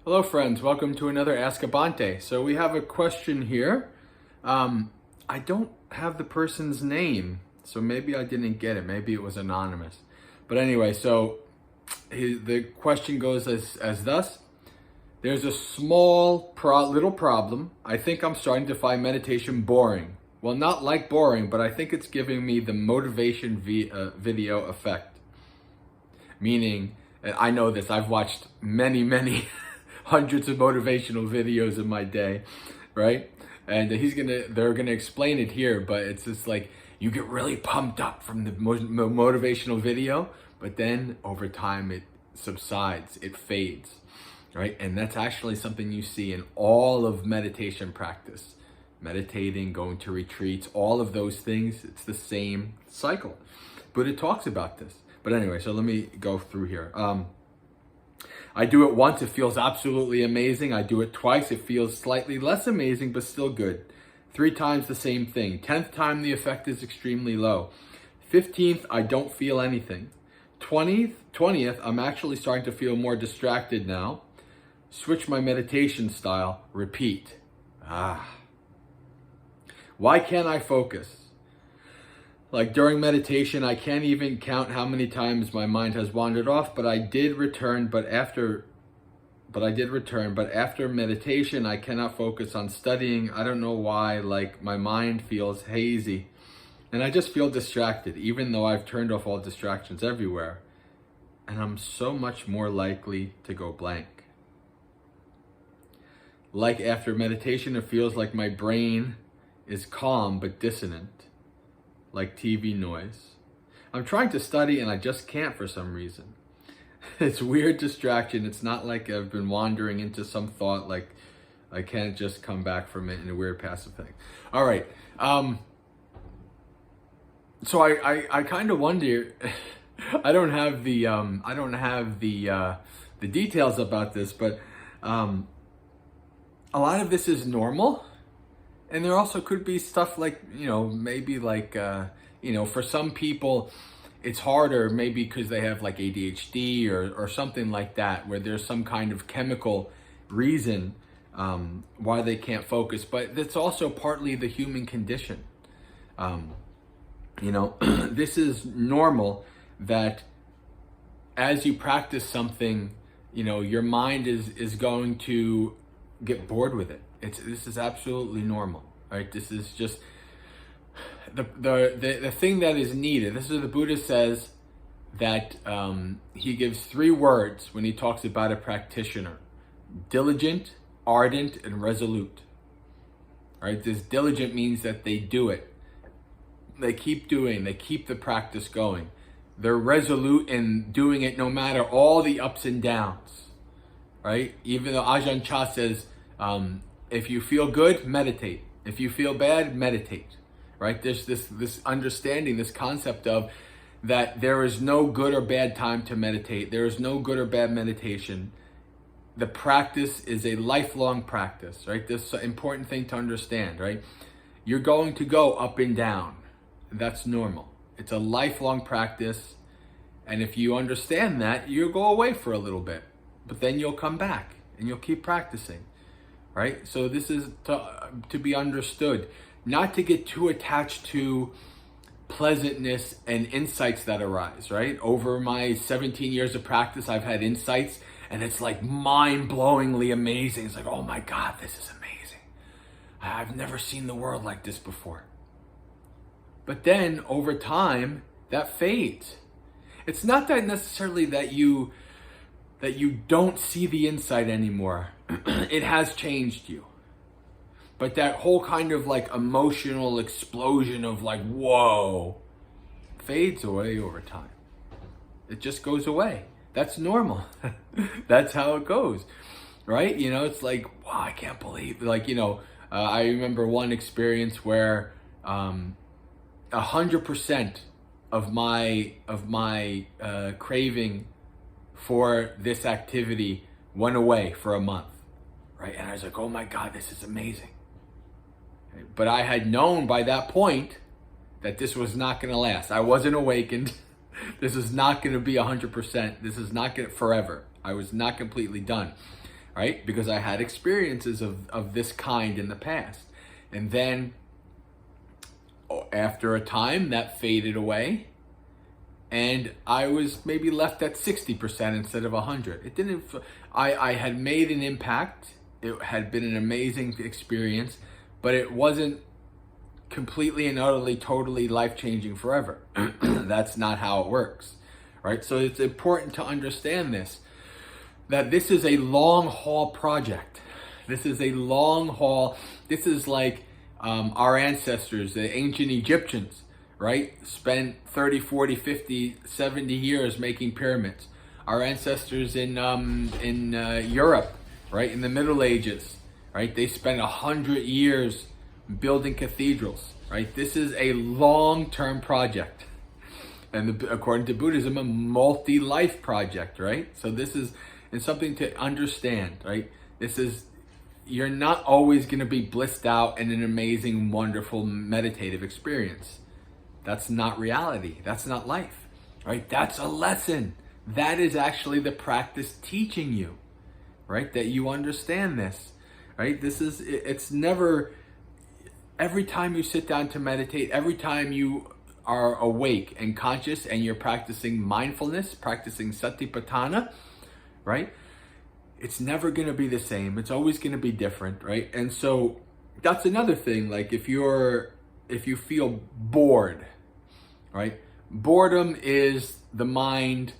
Hello friends, welcome to another Ask a Bhante. So we have a question here. I don't have the person's name, so maybe I didn't get it. Maybe it was anonymous. But anyway, so the question goes as thus. There's a little problem. I think I'm starting to find meditation boring. Well, not like boring, but I think it's giving me the motivation video effect. Meaning, and I know this, I've watched many hundreds of motivational videos in my day, right? And they're gonna explain it here, but it's just like you get really pumped up from the motivational video, but then over time it subsides, it fades, right? And that's actually something you see in all of meditation practice. Meditating, going to retreats, all of those things, it's the same cycle. Buddha talks about this. But anyway, so let me go through here. I do it once, it feels absolutely amazing. I do it twice, it feels slightly less amazing, but still good. 3 times the same thing. 10th time, the effect is extremely low. 15th, I don't feel anything. 20th, I'm actually starting to feel more distracted now. Switch my meditation style, repeat. Why can't I focus? Like during meditation, I can't even count how many times my mind has wandered off, but I did return, but after meditation, I cannot focus on studying. I don't know why, like my mind feels hazy and I just feel distracted, even though I've turned off all distractions everywhere. And I'm so much more likely to go blank. Like after meditation, it feels like my brain is calm but dissonant. Like TV noise. I'm trying to study and I just can't for some reason. It's weird distraction. It's not like I've been wandering into some thought, like I can't just come back from it in a weird passive thing. All right. So I kind of wonder. I don't have the details about this, but a lot of this is normal. And there also could be stuff like, maybe like, for some people, it's harder maybe because they have like ADHD or something like that, where there's some kind of chemical reason why they can't focus. But that's also partly the human condition. This is normal that as you practice something, your mind is going to get bored with it. This is absolutely normal, right? This is just the thing that is needed. This is what the Buddha says, that he gives 3 words when he talks about a practitioner: diligent, ardent, and resolute. Right? This diligent means that they do it. They keep doing, they keep the practice going. They're resolute in doing it no matter all the ups and downs, right? Even though Ajahn Chah says, if you feel good, meditate. If you feel bad, meditate, right? There's this understanding, this concept of that there is no good or bad time to meditate. There is no good or bad meditation. The practice is a lifelong practice, right? This is an important thing to understand, right? You're going to go up and down. That's normal. It's a lifelong practice. And if you understand that, you'll go away for a little bit, but then you'll come back and you'll keep practicing. Right? So this is to be understood, not to get too attached to pleasantness and insights that arise, right? Over my 17 years of practice, I've had insights and it's like mind-blowingly amazing. It's like, oh my God, this is amazing. I've never seen the world like this before. But then over time, that fades. It's not that necessarily that you don't see the insight anymore. It has changed you. But that whole kind of like emotional explosion of like, whoa, fades away over time. It just goes away. That's normal. That's how it goes, right? It's like, wow, I can't believe, like, I remember one experience where 100% of my craving for this activity went away for a month, right? And I was like, oh my God, this is amazing. But I had known by that point that this was not going to last. I wasn't awakened. This is not going to be 100%. This is not going to forever. I was not completely done. right? Because I had experiences of this kind in the past. And then after a time that faded away, and I was maybe left at 60% instead of 100. It didn't, I had made an impact. It had been an amazing experience, but it wasn't completely and utterly, totally life-changing forever. That's not how it works, right? So it's important to understand this, that this is a long haul project. This is a long haul. This is like our ancestors, the ancient Egyptians, right? Spent 30, 40, 50, 70 years making pyramids. Our ancestors in Europe, right? In the Middle Ages, right? They spent 100 years building cathedrals, right? This is a long-term project. And according to Buddhism, a multi-life project, right? So this is something to understand, right? You're not always going to be blissed out in an amazing, wonderful, meditative experience. That's not reality. That's not life, right? That's a lesson. That is actually the practice teaching you, right? That you understand this, right? It's never, every time you sit down to meditate, every time you are awake and conscious and you're practicing mindfulness, practicing satipatthana, right? It's never going to be the same. It's always going to be different, right? And so that's another thing. Like if you feel bored, right? Boredom is the mind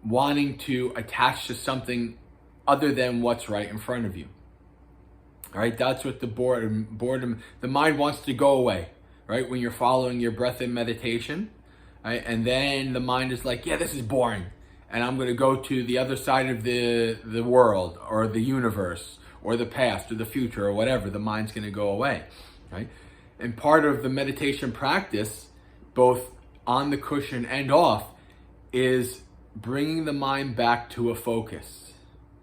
wanting to attach to something other than what's right in front of you. All right, that's what the boredom, the mind wants to go away, right? When you're following your breath in meditation, right? And then the mind is like, yeah, this is boring. And I'm going to go to the other side of the world or the universe or the past or the future or whatever. The mind's going to go away, right? And part of the meditation practice, both on the cushion and off, is bringing the mind back to a focus.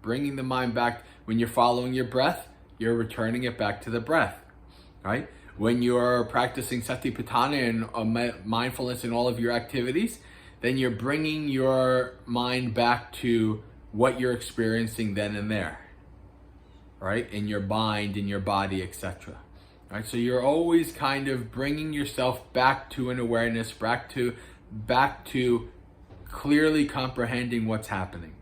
Bringing the mind back. When you're following your breath, you're returning it back to the breath, right? When you're practicing satipatthana and mindfulness in all of your activities, then you're bringing your mind back to what you're experiencing then and there, right? In your mind, in your body, etc. Right? So you're always kind of bringing yourself back to an awareness, back to clearly comprehending what's happening,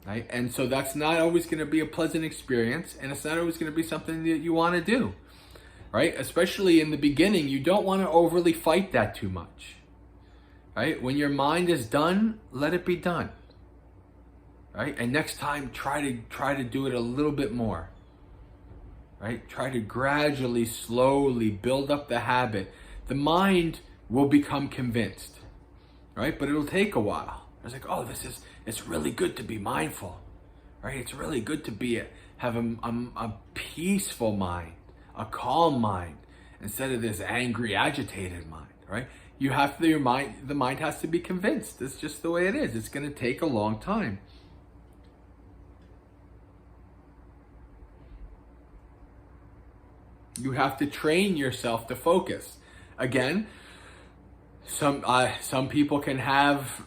right? And so that's not always going to be a pleasant experience, and it's not always going to be something that you want to do, right? Especially in the beginning, you don't want to overly fight that too much. Right? When your mind is done, let it be done. Right? And next time, try to do it a little bit more. Right? Try to gradually, slowly build up the habit. The mind will become convinced. Right? But it'll take a while. It's like, oh, it's really good to be mindful. Right? It's really good to have a peaceful mind, a calm mind, instead of this angry, agitated mind. Right? The mind has to be convinced. That's just the way it is. It's going to take a long time. You have to train yourself to focus. Again, some people can have,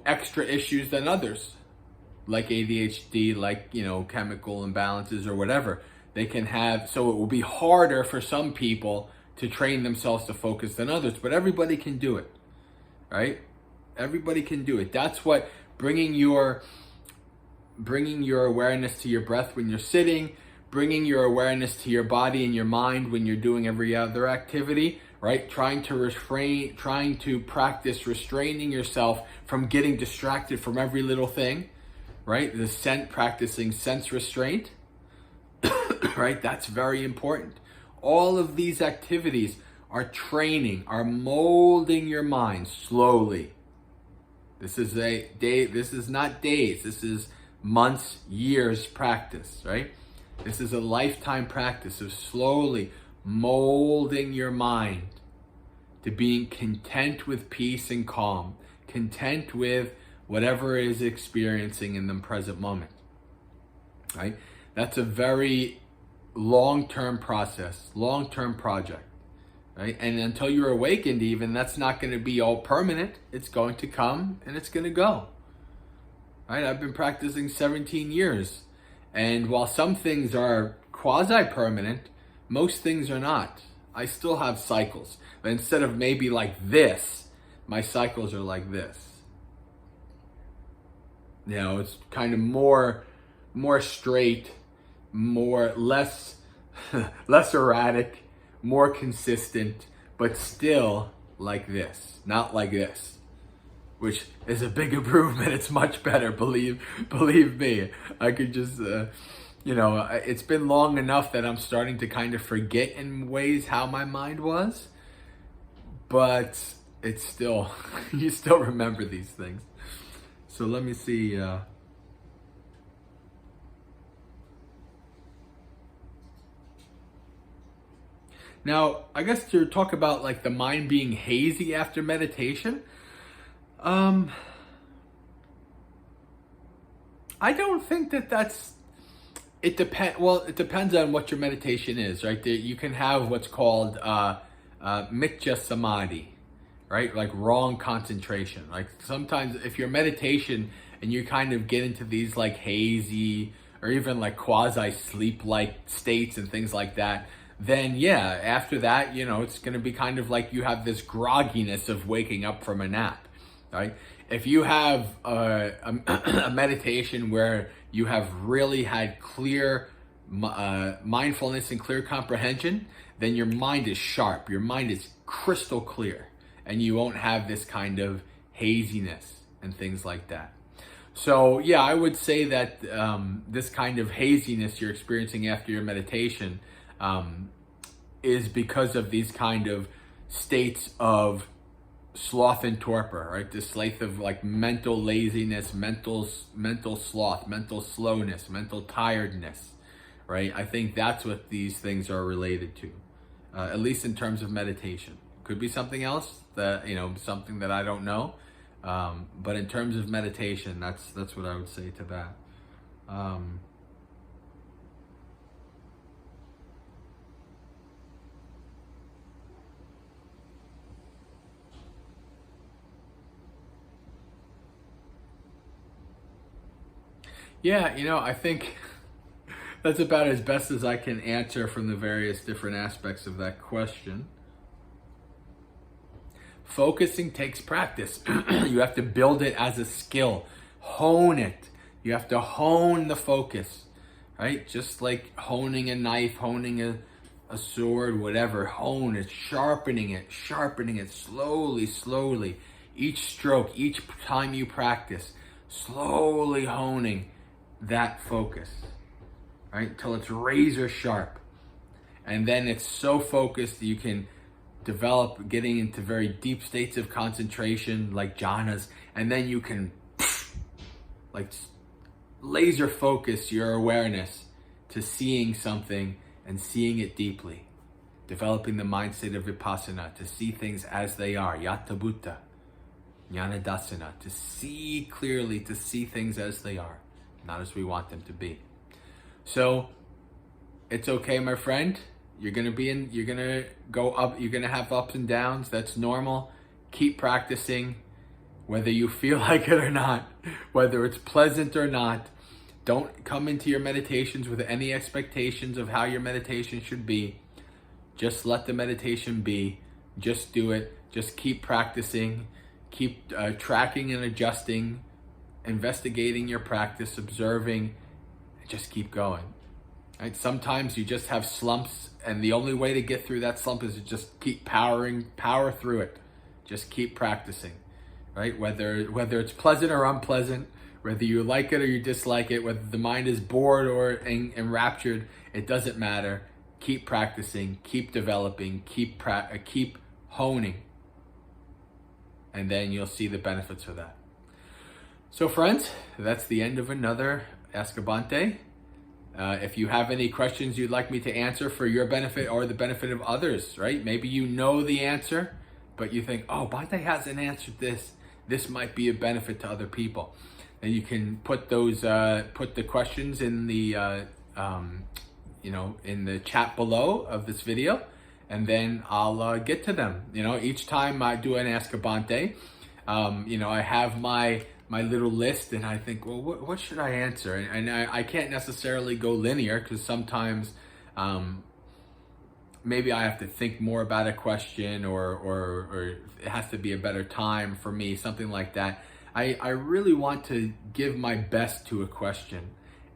extra issues than others, like ADHD, like, chemical imbalances or whatever. They can have, so it will be harder for some people to train themselves to focus than others, but everybody can do it, right? Everybody can do it. That's what bringing your awareness to your breath when you're sitting, bringing your awareness to your body and your mind when you're doing every other activity, right? Trying to practice restraining yourself from getting distracted from every little thing, right? Practicing sense restraint, right? That's very important. All of these activities are training, are molding your mind slowly. This is not days, this is months, years practice, right? This is a lifetime practice of slowly molding your mind to being content with peace and calm, content with whatever is experiencing in the present moment, right? That's a very long-term process, long-term project, right? And until you're awakened even, that's not going to be all permanent. It's going to come and it's going to go, right? I've been practicing 17 years And while some things are quasi-permanent, most things are not. I still have cycles. But instead of maybe like this, my cycles are like this. You know, it's kind of more straight, less erratic, more consistent, but still like this, not like this, which is a big improvement. It's much better, believe me. I could just, it's been long enough that I'm starting to kind of forget in ways how my mind was, but it's still, you still remember these things. So let me see. Now, I guess to talk about like the mind being hazy after meditation, I don't think that's, it depends on what your meditation is, right? You can have what's called mithya samadhi, right? Like wrong concentration. Like sometimes if your meditation and you kind of get into these like hazy or even like quasi sleep-like states and things like that, then yeah, after that, it's going to be kind of like you have this grogginess of waking up from a nap, right? If you have a meditation where you have really had clear mindfulness and clear comprehension, then your mind is sharp, your mind is crystal clear, and you won't have this kind of haziness and things like that. So yeah, I would say that this kind of haziness you're experiencing after your meditation is because of these kind of states of sloth and torpor, right? This state of like mental laziness, mental sloth, mental slowness, mental tiredness, right? I think that's what these things are related to, at least in terms of meditation. Could be something else that, something that I don't know. But in terms of meditation, that's what I would say to that. Yeah, I think that's about as best as I can answer from the various different aspects of that question. Focusing takes practice. You have to build it as a skill. Hone it. You have to hone the focus, right? Just like honing a knife, honing a sword, whatever. Hone it, sharpening it slowly. Each stroke, each time you practice, slowly honing that focus, right? Until it's razor sharp. And then it's so focused that you can develop getting into very deep states of concentration like jhanas, and then you can like laser focus your awareness to seeing something and seeing it deeply, developing the mind state of vipassana, to see things as they are, yata bhuta, jnana dassana, to see clearly, to see things as they are, not as we want them to be. So it's okay, my friend. You're gonna go up, you're gonna have ups and downs. That's normal. Keep practicing, whether you feel like it or not, whether it's pleasant or not. Don't come into your meditations with any expectations of how your meditation should be. Just let the meditation be. Just do it. Just keep practicing. Keep tracking and adjusting, investigating your practice, observing. Just keep going. Right? Sometimes you just have slumps, and the only way to get through that slump is to just keep power through it. Just keep practicing, right? Whether it's pleasant or unpleasant, whether you like it or you dislike it, whether the mind is bored or enraptured, it doesn't matter. Keep practicing, keep developing, keep honing, and then you'll see the benefits of that. So friends, that's the end of another Ask a Bhante. If you have any questions you'd like me to answer for your benefit or the benefit of others, right? Maybe you know the answer, but you think, oh, Bhante hasn't answered this. This might be a benefit to other people. Then you can put the questions in the in the chat below of this video, and then I'll get to them. Each time I do an Ask a Bhante, I have my my little list, and I think, well, what should I answer? And I can't necessarily go linear, because sometimes maybe I have to think more about a question, or it has to be a better time for me, something like that. I really want to give my best to a question.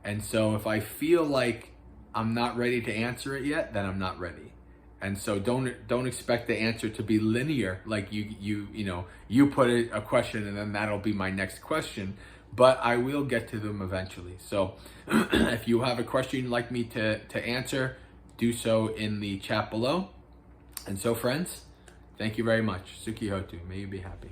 And so if I feel like I'm not ready to answer it yet, then I'm not ready. And so don't expect the answer to be linear, like you put a question and then that'll be my next question, but I will get to them eventually. So if you have a question you'd like me to answer, do so in the chat below. And so friends, thank you very much. Sukhi Hotu. May you be happy.